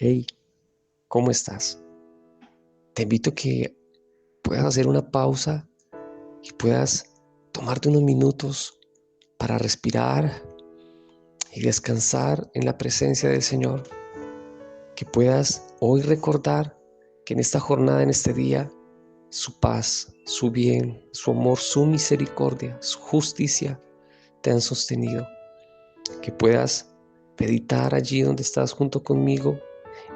Hey, ¿cómo estás? Te invito a que puedas hacer una pausa y puedas tomarte unos minutos para respirar y descansar en la presencia del Señor. Que puedas hoy recordar que en esta jornada, en este día, su paz, su bien, su amor, su misericordia, su justicia te han sostenido. Que puedas meditar allí donde estás junto conmigo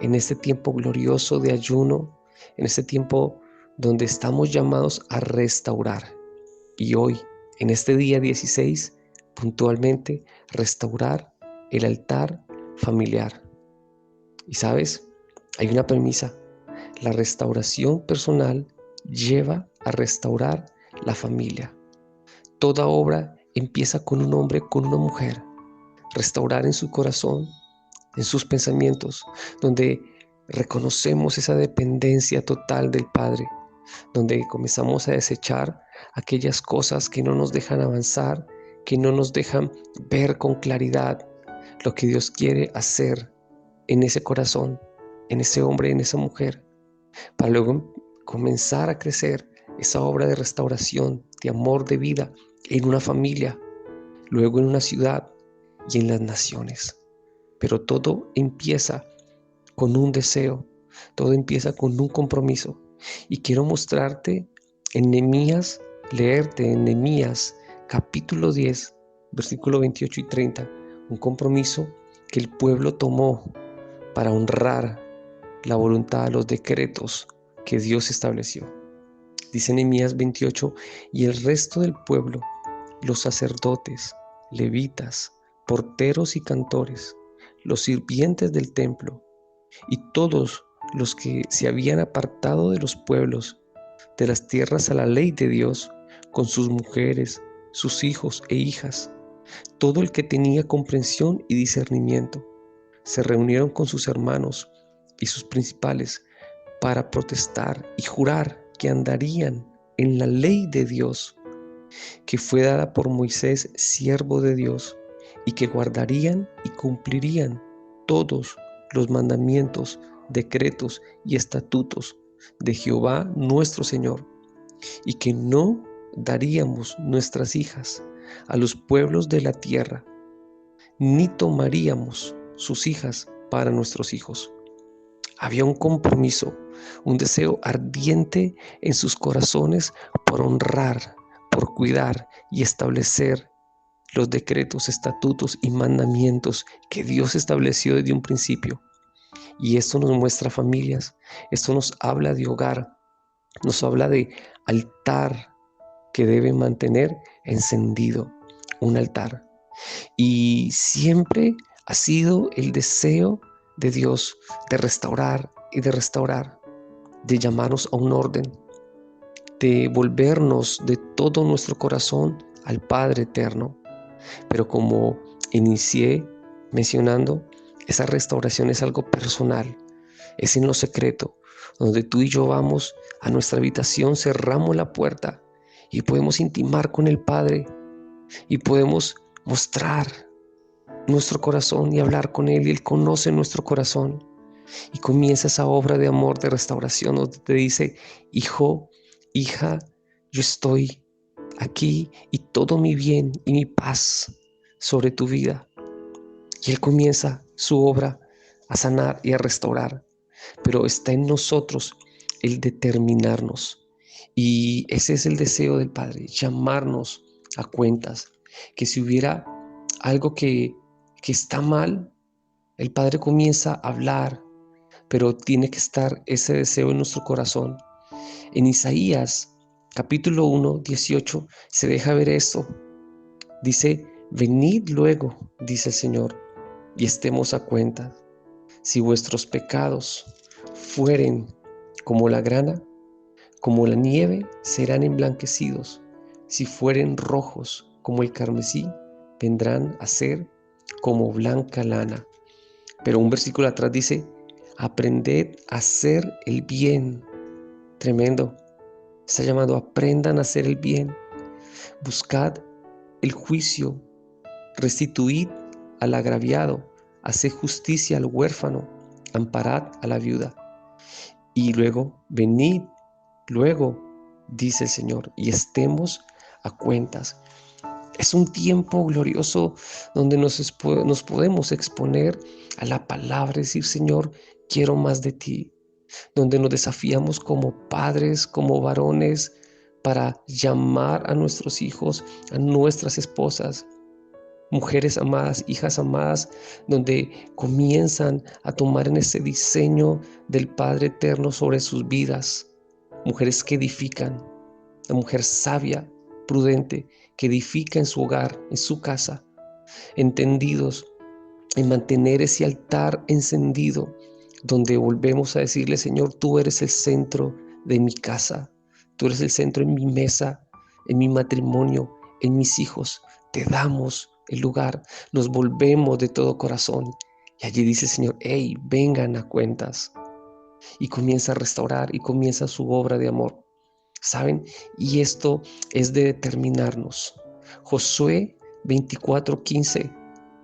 en este tiempo glorioso de ayuno, en este tiempo donde estamos llamados a restaurar. Y hoy, en este día 16, puntualmente, restaurar el altar familiar. Y sabes, hay una premisa: la restauración personal lleva a restaurar la familia. Toda obra empieza con un hombre, con una mujer. Restaurar en su corazón, en sus pensamientos, donde reconocemos esa dependencia total del Padre, donde comenzamos a desechar aquellas cosas que no nos dejan avanzar, que no nos dejan ver con claridad lo que Dios quiere hacer en ese corazón, en ese hombre, en esa mujer, para luego comenzar a crecer esa obra de restauración, de amor, de vida en una familia, luego en una ciudad y en las naciones. Pero todo empieza con un deseo, todo empieza con un compromiso. Y quiero mostrarte en Nehemías, leerte en Nehemías capítulo 10, versículo 28 y 30, un compromiso que el pueblo tomó para honrar la voluntad, los decretos que Dios estableció. Dice Nehemías 28: y el resto del pueblo, los sacerdotes, levitas, porteros y cantores, los sirvientes del templo, y todos los que se habían apartado de los pueblos, de las tierras a la ley de Dios, con sus mujeres, sus hijos e hijas, todo el que tenía comprensión y discernimiento, se reunieron con sus hermanos y sus principales para protestar y jurar que andarían en la ley de Dios, que fue dada por Moisés, siervo de Dios, y que guardarían y cumplirían todos los mandamientos, decretos y estatutos de Jehová nuestro Señor, y que no daríamos nuestras hijas a los pueblos de la tierra, ni tomaríamos sus hijas para nuestros hijos. Había un compromiso, un deseo ardiente en sus corazones por honrar, por cuidar y establecer los decretos, estatutos y mandamientos que Dios estableció desde un principio. Y esto nos muestra familias, esto nos habla de hogar, nos habla de altar que debe mantener encendido, un altar. Y siempre ha sido el deseo de Dios de restaurar y de restaurar, de llamarnos a un orden, de volvernos de todo nuestro corazón al Padre eterno. Pero como inicié mencionando, esa restauración es algo personal, es en lo secreto, donde tú y yo vamos a nuestra habitación, cerramos la puerta y podemos intimar con el Padre y podemos mostrar nuestro corazón y hablar con Él, y Él conoce nuestro corazón. Y comienza esa obra de amor, de restauración, donde te dice: hijo, hija, yo estoy aquí y todo mi bien y mi paz sobre tu vida. Y Él comienza su obra a sanar y a restaurar, pero está en nosotros el determinarnos. Y ese es el deseo del Padre, llamarnos a cuentas, que si hubiera algo que está mal, el Padre comienza a hablar, pero tiene que estar ese deseo en nuestro corazón. En Isaías capítulo 1, 18 se deja ver esto. Dice: venid luego, dice el Señor, y estemos a cuenta. Si vuestros pecados fueren como la grana, como la nieve, serán emblanquecidos. Si fueren rojos como el carmesí, vendrán a ser como blanca lana. Pero un versículo atrás dice: aprended a hacer el bien. Tremendo. Está llamado: aprendan a hacer el bien. Buscad el juicio, restituid al agraviado, haced justicia al huérfano, amparad a la viuda. Y luego, venid, luego, dice el Señor, y estemos a cuentas. Es un tiempo glorioso donde nos podemos exponer a la palabra y decir, Señor, quiero más de ti. Donde nos desafiamos como padres, como varones, para llamar a nuestros hijos, a nuestras esposas, mujeres amadas, hijas amadas, donde comienzan a tomar en ese diseño del Padre Eterno sobre sus vidas. Mujeres que edifican, la mujer sabia, prudente, que edifica en su hogar, en su casa, entendidos en mantener ese altar encendido, donde volvemos a decirle, Señor, tú eres el centro de mi casa, tú eres el centro en mi mesa, en mi matrimonio, en mis hijos. Te damos el lugar, nos volvemos de todo corazón. Y allí dice el Señor, hey, vengan a cuentas. Y comienza a restaurar y comienza su obra de amor. ¿Saben? Y esto es de determinarnos. Josué 24:15,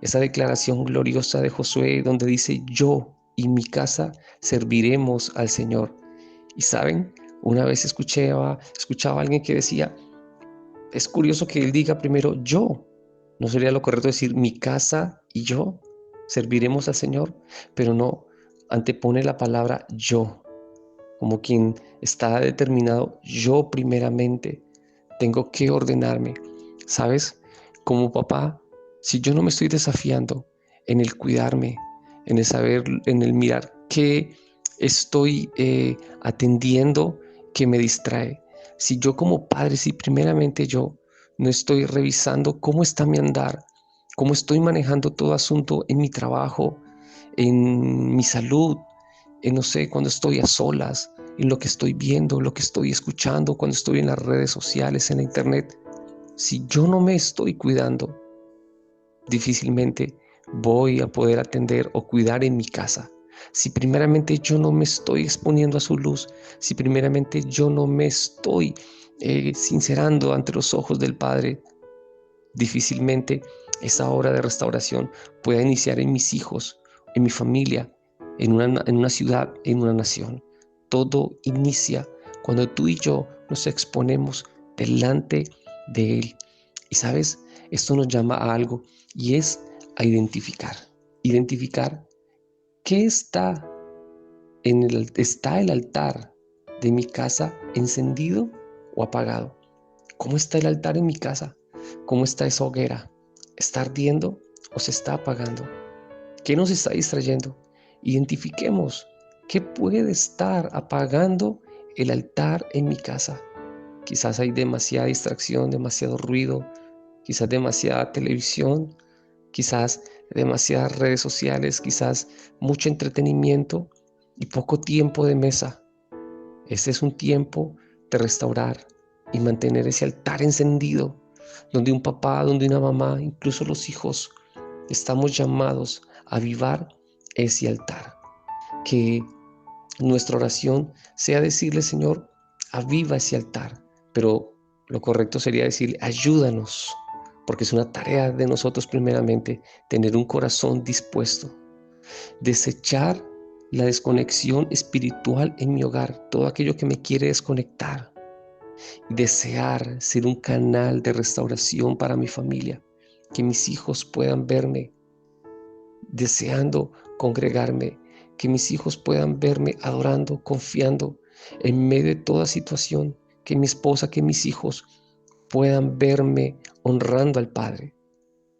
esa declaración gloriosa de Josué donde dice, yo y mi casa serviremos al Señor. Y saben, una vez escuchaba a alguien que decía, es curioso que él diga primero yo. ¿No sería lo correcto decir mi casa y yo serviremos al Señor? Pero no, antepone la palabra yo, como quien está determinado, yo primeramente tengo que ordenarme. ¿Sabes? Como papá, si yo no me estoy desafiando en el cuidarme, en el saber, en el mirar qué estoy atendiendo que me distrae, si yo como padre, si primeramente yo no estoy revisando cómo está mi andar, cómo estoy manejando todo asunto en mi trabajo, en mi salud, no sé, cuando estoy a solas, en lo que estoy viendo, lo que estoy escuchando, cuando estoy en las redes sociales, en la internet. Si yo no me estoy cuidando, difícilmente voy a poder atender o cuidar en mi casa. Si primeramente yo no me estoy exponiendo a su luz, si primeramente yo no me estoy sincerando ante los ojos del Padre, difícilmente esa obra de restauración pueda iniciar en mis hijos, en mi familia, en una ciudad, en una nación. Todo inicia cuando tú y yo nos exponemos delante de Él. Y sabes, esto nos llama a algo y es a identificar. Identificar qué está el altar de mi casa encendido o apagado. ¿Cómo está el altar en mi casa? ¿Cómo está esa hoguera? ¿Está ardiendo o se está apagando? ¿Qué nos está distrayendo? Identifiquemos qué puede estar apagando el altar en mi casa. Quizás hay demasiada distracción, demasiado ruido, quizás demasiada televisión, quizás demasiadas redes sociales, quizás mucho entretenimiento y poco tiempo de mesa. Este es un tiempo de restaurar y mantener ese altar encendido, donde un papá, donde una mamá, incluso los hijos, estamos llamados a avivar ese altar. Que nuestra oración sea decirle, Señor, aviva ese altar, pero lo correcto sería decirle, ayúdanos, porque es una tarea de nosotros primeramente, tener un corazón dispuesto, desechar la desconexión espiritual en mi hogar, todo aquello que me quiere desconectar, desear ser un canal de restauración para mi familia, que mis hijos puedan verme deseando congregarme, que mis hijos puedan verme adorando, confiando en medio de toda situación, que mi esposa, que mis hijos puedan verme honrando al Padre.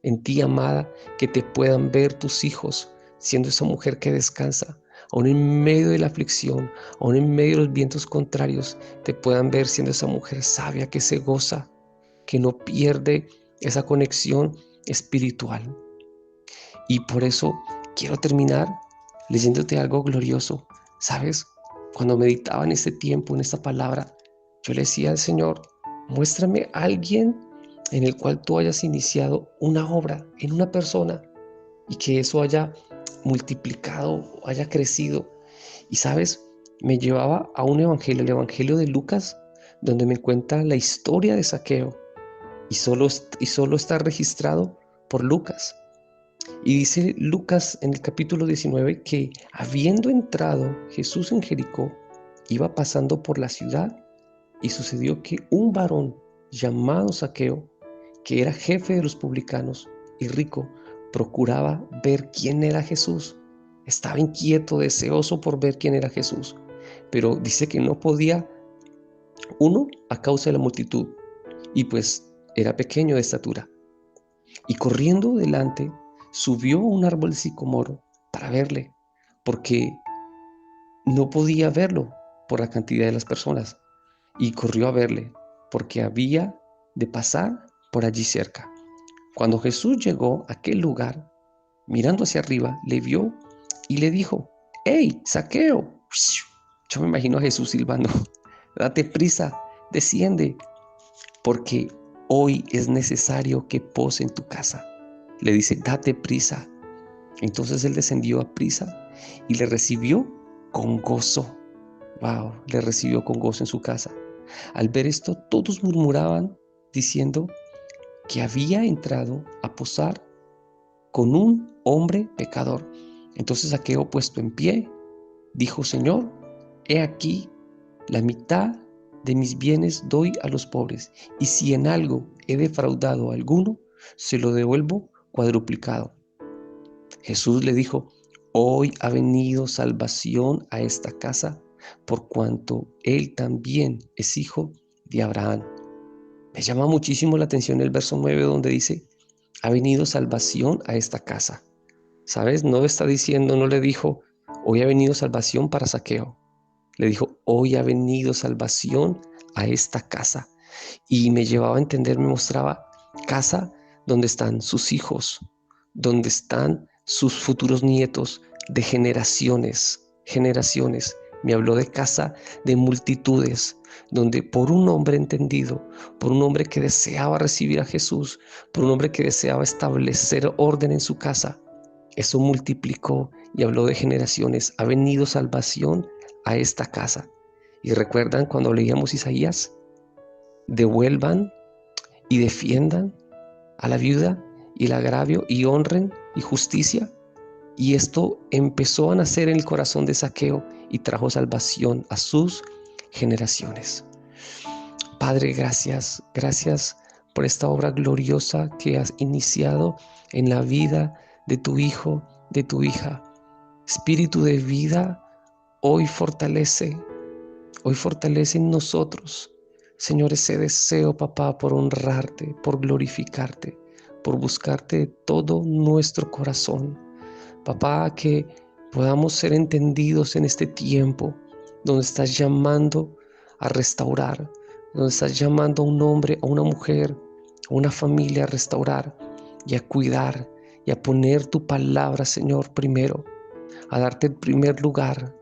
En ti, amada, que te puedan ver tus hijos siendo esa mujer que descansa, aún en medio de la aflicción, aún en medio de los vientos contrarios, te puedan ver siendo esa mujer sabia que se goza, que no pierde esa conexión espiritual. Y por eso quiero terminar leyéndote algo glorioso. ¿Sabes? Cuando meditaba en este tiempo, en esta palabra, yo le decía al Señor, muéstrame a alguien en el cual tú hayas iniciado una obra en una persona y que eso haya multiplicado, haya crecido. Y sabes, me llevaba a un evangelio, el evangelio de Lucas, donde me cuenta la historia de Zaqueo y solo está registrado por Lucas. Y dice Lucas en el capítulo 19 que habiendo entrado Jesús en Jericó, iba pasando por la ciudad y sucedió que un varón llamado Zaqueo, que era jefe de los publicanos y rico, procuraba ver quién era Jesús. Estaba inquieto, deseoso por ver quién era Jesús, pero dice que no podía, uno, a causa de la multitud, y pues era pequeño de estatura. Y corriendo delante, subió a un árbol de sicomoro para verle, porque no podía verlo por la cantidad de las personas. Y corrió a verle, porque había de pasar por allí cerca. Cuando Jesús llegó a aquel lugar, mirando hacia arriba, le vio y le dijo: ¡Hey, Zaqueo! Yo me imagino a Jesús silbando: date prisa, desciende, porque hoy es necesario que pose en tu casa. Le dice: date prisa. Entonces él descendió a prisa y le recibió con gozo. Wow, le recibió con gozo en su casa. Al ver esto, todos murmuraban diciendo que había entrado a posar con un hombre pecador. Entonces Zaqueo, puesto en pie, dijo: Señor, he aquí, la mitad de mis bienes doy a los pobres, y si en algo he defraudado a alguno, se lo devuelvo cuadruplicado. Jesús le dijo: hoy ha venido salvación a esta casa, por cuanto él también es hijo de Abraham. Me llama muchísimo la atención el verso 9 donde dice: ha venido salvación a esta casa. ¿Sabes? No está diciendo, no le dijo: hoy ha venido salvación para Zaqueo. Le dijo: hoy ha venido salvación a esta casa. Y me llevaba a entender, me mostraba casa donde están sus hijos, donde están sus futuros nietos de generaciones. Me habló de casa de multitudes, donde por un hombre entendido, por un hombre que deseaba recibir a Jesús, por un hombre que deseaba establecer orden en su casa, eso multiplicó y habló de generaciones. Ha venido salvación a esta casa. Y recuerdan cuando leíamos Isaías: devuelvan y defiendan a la viuda y el agravio y honren y justicia. Y esto empezó a nacer en el corazón de Zaqueo y trajo salvación a sus generaciones. Padre, gracias, gracias por esta obra gloriosa que has iniciado en la vida de tu hijo, de tu hija. Espíritu de vida, hoy fortalece en nosotros, Señor, ese deseo, papá, por honrarte, por glorificarte, por buscarte de todo nuestro corazón. Papá, que podamos ser entendidos en este tiempo donde estás llamando a restaurar, donde estás llamando a un hombre, a una mujer, a una familia a restaurar y a cuidar y a poner tu palabra, Señor, primero, a darte el primer lugar,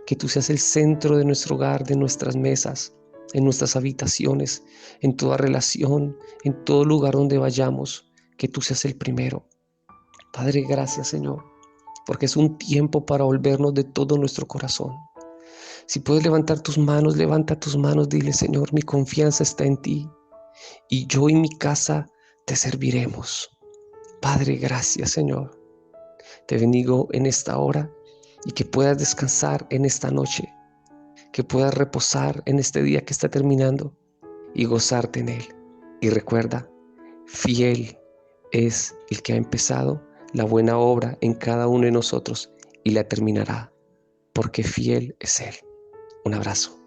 que tú seas el centro de nuestro hogar, de nuestras mesas, en nuestras habitaciones, en toda relación, en todo lugar donde vayamos, que tú seas el primero. Padre, gracias, Señor, porque es un tiempo para volvernos de todo nuestro corazón. Si puedes levantar tus manos, levanta tus manos, dile: Señor, mi confianza está en ti y yo y mi casa te serviremos. Padre, gracias, Señor. Te bendigo en esta hora y que puedas descansar en esta noche, que puedas reposar en este día que está terminando y gozarte en él. Y recuerda, fiel es el que ha empezado la buena obra en cada uno de nosotros y la terminará, porque fiel es Él. Un abrazo.